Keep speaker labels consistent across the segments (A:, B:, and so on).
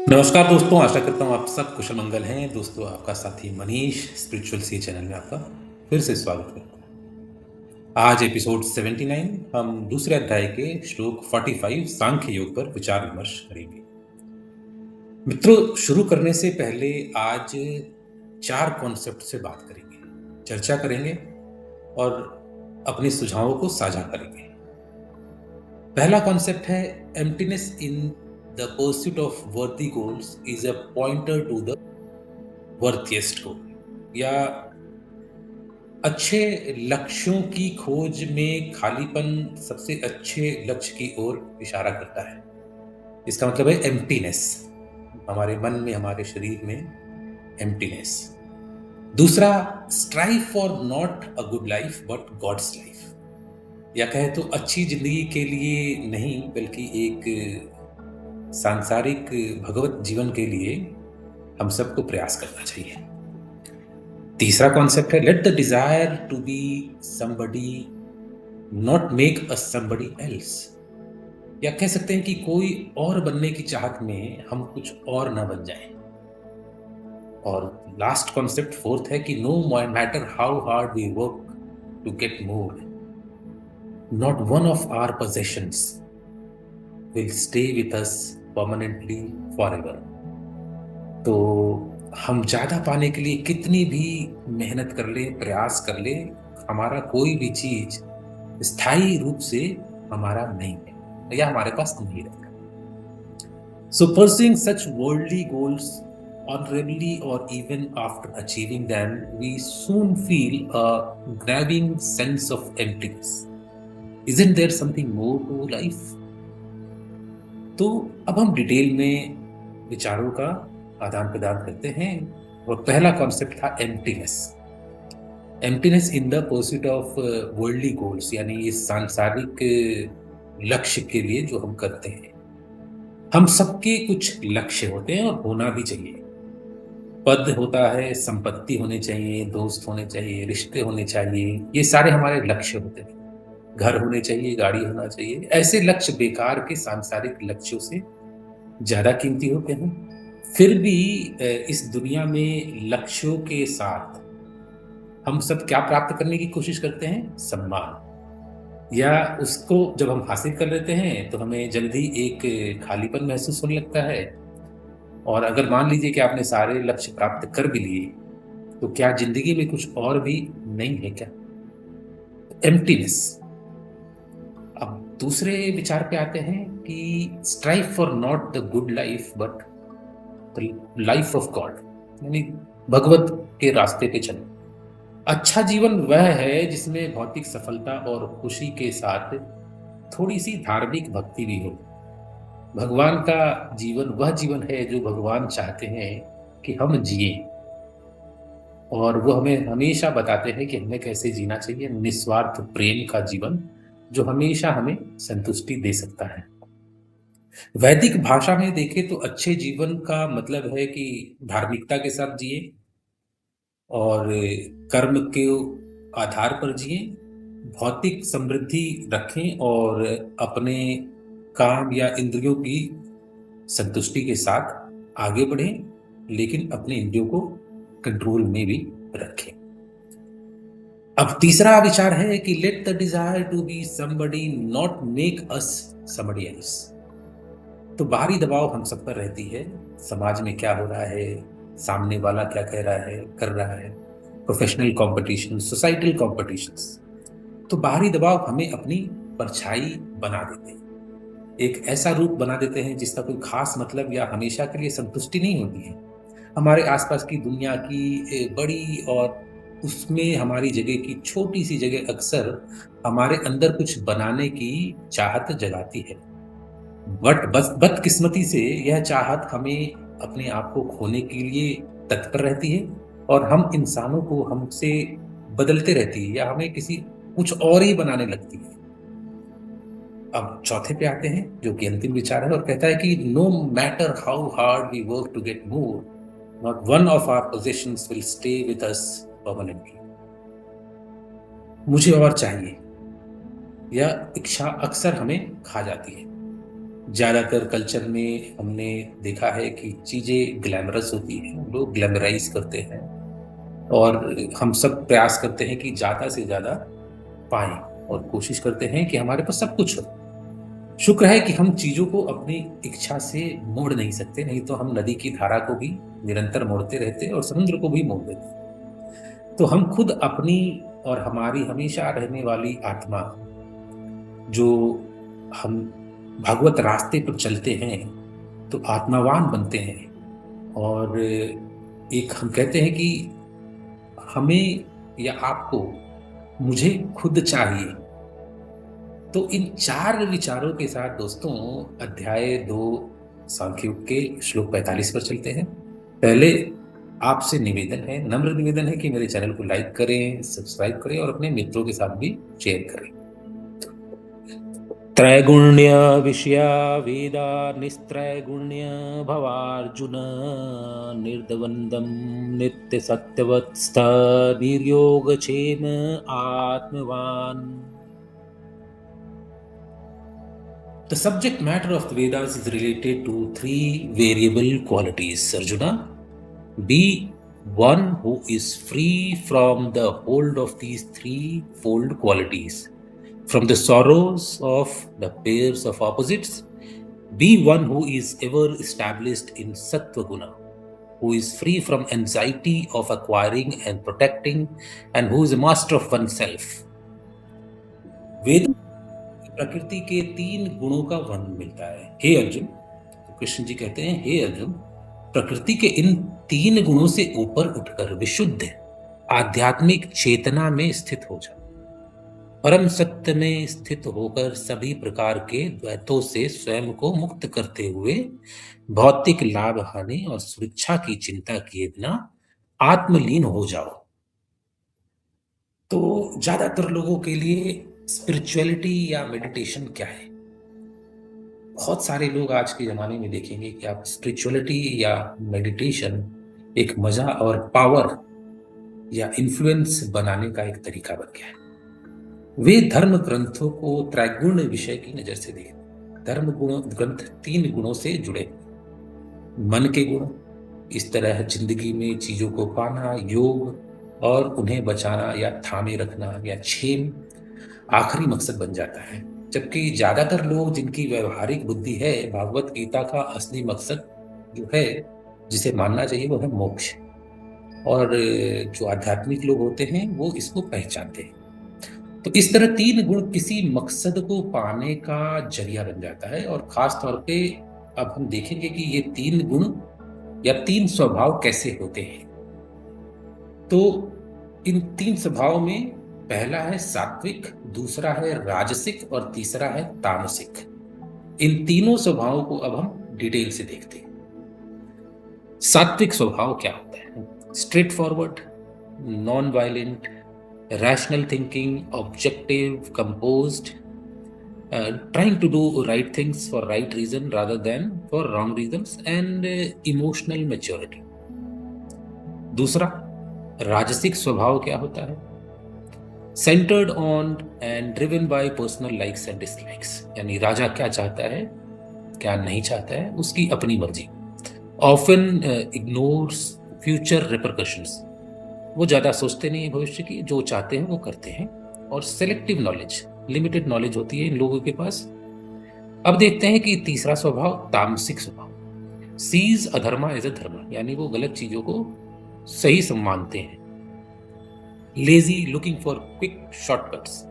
A: नमस्कार दोस्तों, आशा करता हूँ आप सब कुशल मंगल हैं। दोस्तों, आपका साथी मनीष स्पिरिचुअल सी चैनल में आपका फिर से स्वागत करता हूँ। आज एपिसोड 79 हम दूसरे अध्याय के श्लोक 45 सांख्य योग पर विचार विमर्श करेंगे। मित्रों, शुरू करने से पहले आज 4 कॉन्सेप्ट से बात करेंगे, चर्चा करेंगे और अपने सुझावों को साझा करेंगे। पहला कॉन्सेप्ट है emptiness in the pursuit of worthy goals is a pointer to the worthiest goal, या अच्छे लक्ष्यों की खोज में खालीपन सबसे अच्छे लक्ष्य की ओर इशारा करता है। इसका मतलब है एम्प्टीनेस, हमारे मन में, हमारे शरीर में एम्प्टीनेस। दूसरा, strive for not a good life but God's life, या कहे तो अच्छी जिंदगी के लिए नहीं बल्कि एक सांसारिक भगवत जीवन के लिए हम सबको प्रयास करना चाहिए। तीसरा कॉन्सेप्ट है let the desire to be somebody not make us somebody else, या कह सकते हैं कि कोई और बनने की चाहत में हम कुछ और ना बन जाएं। और लास्ट कॉन्सेप्ट फोर्थ है कि no matter how hard we work to get more, not one of our possessions will stay with us permanently forever. तो हम ज्यादा पाने के लिए कितनी भी मेहनत कर ले, प्रयास कर ले, हमारा कोई भी चीज स्थायी रूप से हमारा नहीं है या हमारे पास नहीं रहेगा। So pursuing such worldly goals honorably or even after achieving them, we soon feel a grabbing sense of emptiness. Isn't there something more to life? तो अब हम डिटेल में विचारों का आदान प्रदान करते हैं। और पहला कॉन्सेप्ट था emptiness. Emptiness in the pursuit of worldly goals, यानी ये सांसारिक लक्ष्य के लिए जो हम करते हैं। हम सबके कुछ लक्ष्य होते हैं और होना भी चाहिए। पद होता है, संपत्ति होनी चाहिए, दोस्त होने चाहिए, रिश्ते होने चाहिए, ये सारे हमारे लक्ष्य होते हैं। घर होने चाहिए, गाड़ी होना चाहिए। ऐसे लक्ष्य बेकार के सांसारिक लक्ष्यों से ज्यादा कीमती होते हैं। फिर भी इस दुनिया में लक्ष्यों के साथ हम सब क्या प्राप्त करने की कोशिश करते हैं? सम्मान। या उसको जब हम हासिल कर लेते हैं तो हमें जल्दी एक खालीपन महसूस होने लगता है। और अगर मान लीजिए कि आपने सारे लक्ष्य प्राप्त कर भी लिए, तो क्या जिंदगी में कुछ और भी नहीं है क्या? एम्प्टीनेस। अब दूसरे विचार पे आते हैं कि strive for not the good life but the life of God, यानी भगवत के रास्ते पे चलो। अच्छा जीवन वह है जिसमें भौतिक सफलता और खुशी के साथ थोड़ी सी धार्मिक भक्ति भी हो। भगवान का जीवन वह जीवन है जो भगवान चाहते हैं कि हम जिए, और वो हमें हमेशा बताते हैं कि हमें कैसे जीना चाहिए। निस्वार्थ प्रेम का जीवन जो हमेशा हमें संतुष्टि दे सकता है। वैदिक भाषा में देखें तो अच्छे जीवन का मतलब है कि धार्मिकता के साथ जिए और कर्म के आधार पर जिए, भौतिक समृद्धि रखें और अपने काम या इंद्रियों की संतुष्टि के साथ आगे बढ़ें, लेकिन अपने इंद्रियों को कंट्रोल में भी रखें। अब तीसरा विचार है कि let the desire to be somebody not make us somebody else. तो बाहरी दबाव हम सब पर रहती है। समाज में क्या हो रहा है, सामने वाला क्या कह रहा है, कर रहा है, प्रोफेशनल कंपटीशन, सोसाइटल कॉम्पिटिशन्स। तो बाहरी दबाव हमें अपनी परछाई बना देते हैं, एक ऐसा रूप बना देते हैं जिसका कोई खास मतलब या हमेशा के लिए संतुष्टि नहीं होती है। हमारे आसपास की दुनिया की बड़ी और उसमें हमारी जगह की छोटी सी जगह अक्सर हमारे अंदर कुछ बनाने की चाहत जगाती है। बट बस बदकिस्मती से यह चाहत हमें अपने आप को खोने के लिए तत्पर रहती है और हम इंसानों को हमसे बदलते रहती है या हमें किसी कुछ और ही बनाने लगती है। अब चौथे पे आते हैं जो कि अंतिम विचार है और कहता है कि no matter how hard we work to get more, not one of our possessions will stay with us permanently. मुझे और चाहिए, यह इच्छा अक्सर हमें खा जाती है। ज़्यादातर कल्चर में हमने देखा है कि चीज़ें ग्लैमरस होती हैं, लोग ग्लैमराइज करते हैं और हम सब प्रयास करते हैं कि ज़्यादा से ज़्यादा पाएं और कोशिश करते हैं कि हमारे पास सब कुछ हो। शुक्र है कि हम चीज़ों को अपनी इच्छा से मोड़ नहीं सकते, नहीं तो हम नदी की धारा को भी निरंतर मोड़ते रहते और समुद्र को भी मोड़ देते। तो हम खुद अपनी और हमारी हमेशा रहने वाली आत्मा, जो हम भगवत रास्ते पर चलते हैं तो आत्मावान बनते हैं। और एक हम कहते हैं कि हमें या आपको मुझे खुद चाहिए। तो इन 4 विचारों के साथ दोस्तों अध्याय 2 सांख्ययोग के श्लोक 45 पर चलते हैं। पहले आपसे निवेदन है, नम्र निवेदन है कि मेरे चैनल को लाइक करें, सब्सक्राइब करें और अपने मित्रों के साथ भी शेयर करें। त्रैगुण्य विषया वेदा निस्त्रैगुण्य भवार्जुन निर्द्वन्द्वं नित्य सत्यवत्स्थ निर्योगक्षेम आत्मवान। The subject matter of the Vedas is related to 3 variable qualities, Arjuna. Be one who is free from the hold of these 3-fold qualities, from the sorrows of the pairs of opposites. Be one who is ever established in Sattva Guna, who is free from anxiety of acquiring and protecting, and who is a master of oneself. वेद प्रकृति के 3 गुणों का वर्णन मिलता है। हे अर्जुन, तो कृष्ण जी कहते हैं, हे अर्जुन, प्रकृति के इन 3 गुणों से ऊपर उठकर विशुद्ध आध्यात्मिक चेतना में स्थित हो जा। परम सत्य में स्थित होकर सभी प्रकार के द्वैतों से स्वयं को मुक्त करते हुए भौतिक लाभ हानि और सुरक्षा की चिंता किए बिना आत्मलीन हो जाओ। तो ज्यादातर लोगों के लिए स्पिरिचुअलिटी या मेडिटेशन क्या है? बहुत सारे लोग आज के ज़माने में देखेंगे कि आप स्पिरिचुअलिटी या मेडिटेशन एक मज़ा और पावर या इन्फ्लुएंस बनाने का एक तरीका बन गया है। वे धर्म ग्रंथों को त्रैगुण विषय की नज़र से देखते। धर्म ग्रंथ 3 गुणों से जुड़े, मन के गुण, इस तरह जिंदगी में चीज़ों को पाना, योग और उन्हें बचाना या थामे रखना या क्षेम आखिरी मकसद बन जाता है। जबकि ज्यादातर लोग जिनकी व्यवहारिक बुद्धि है, भागवत गीता का असली मकसद जो है, जिसे मानना चाहिए, वो है मोक्ष। और जो आध्यात्मिक लोग होते हैं वो इसको पहचानते हैं। तो इस तरह 3 गुण किसी मकसद को पाने का जरिया बन जाता है। और खास तौर पे अब हम देखेंगे कि ये 3 गुण या 3 स्वभाव कैसे होते हैं। तो इन 3 स्वभाव में पहला है सात्विक, दूसरा है राजसिक और तीसरा है तामसिक। इन तीनों स्वभावों को अब हम डिटेल से देखते हैं। सात्विक स्वभाव क्या होता है? Straight forward, non violent, rational thinking, objective, composed, trying to do right things for right reason rather than for wrong reasons, and emotional maturity. दूसरा राजसिक स्वभाव क्या होता है? Centred on and driven by personal likes and dislikes, यानी राजा क्या चाहता है, क्या नहीं चाहता है, उसकी अपनी मर्जी। ऑफन इग्नोर्स फ्यूचर रिपरकशंस, वो ज़्यादा सोचते नहीं है भविष्य की, जो चाहते हैं वो करते हैं। और सेलेक्टिव नॉलेज, लिमिटेड नॉलेज होती है इन लोगों के पास। अब देखते हैं कि तीसरा स्वभाव तामसिक स्वभाव, सीज अधर्मा एज अ धर्म, यानी वो गलत चीजों को सही मानते हैं। Lazy, looking for quick shortcuts,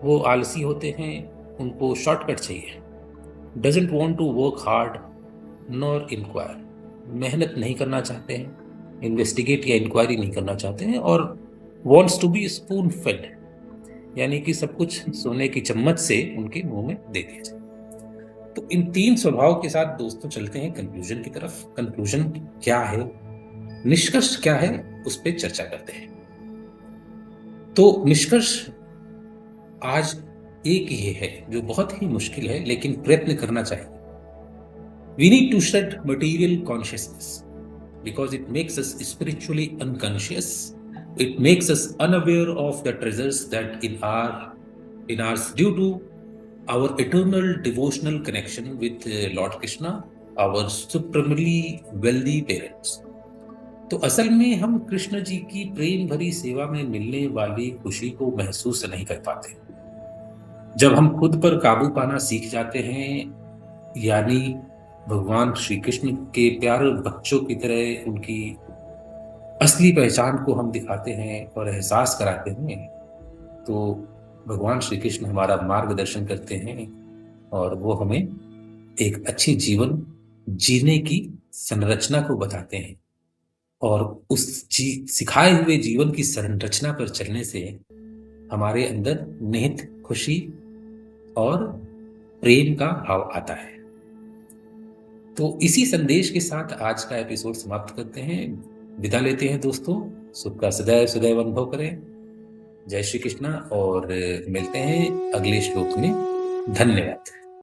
A: वो आलसी होते हैं, उनको शॉर्टकट चाहिए। Doesn't want to work hard nor inquire, मेहनत नहीं करना चाहते हैं, इन्वेस्टिगेट या इंक्वायरी नहीं करना चाहते हैं। और wants to be spoon fed, यानी कि सब कुछ सोने की चम्मच से उनके मुंह में दे दिया जाए। तो इन 3 स्वभाव के साथ दोस्तों चलते हैं कंक्लूजन की तरफ। कंक्लूजन क्या है, निष्कर्ष क्या है, उस पर चर्चा करते हैं। तो निष्कर्ष आज एक ही है जो बहुत ही मुश्किल है, लेकिन प्रयत्न करना चाहिए। We need to shed material consciousness because it makes us spiritually unconscious. It makes us unaware of the treasures that in ours due to our eternal devotional connection with Lord Krishna, our supremely wealthy parents. तो असल में हम कृष्ण जी की प्रेम भरी सेवा में मिलने वाली खुशी को महसूस नहीं कर पाते। जब हम खुद पर काबू पाना सीख जाते हैं, यानी भगवान श्री कृष्ण के प्यारे बच्चों की तरह उनकी असली पहचान को हम दिखाते हैं और एहसास कराते हैं, तो भगवान श्री कृष्ण हमारा मार्गदर्शन करते हैं और वो हमें एक अच्छी जीवन जीने की संरचना को बताते हैं। और उस सिखाए हुए जीवन की संरचना पर चलने से हमारे अंदर निहित खुशी और प्रेम का भाव आता है। तो इसी संदेश के साथ आज का एपिसोड समाप्त करते हैं, विदा लेते हैं दोस्तों। सुख का सदैव सदैव अनुभव करें। जय श्री कृष्णा और मिलते हैं अगले श्लोक में। धन्यवाद।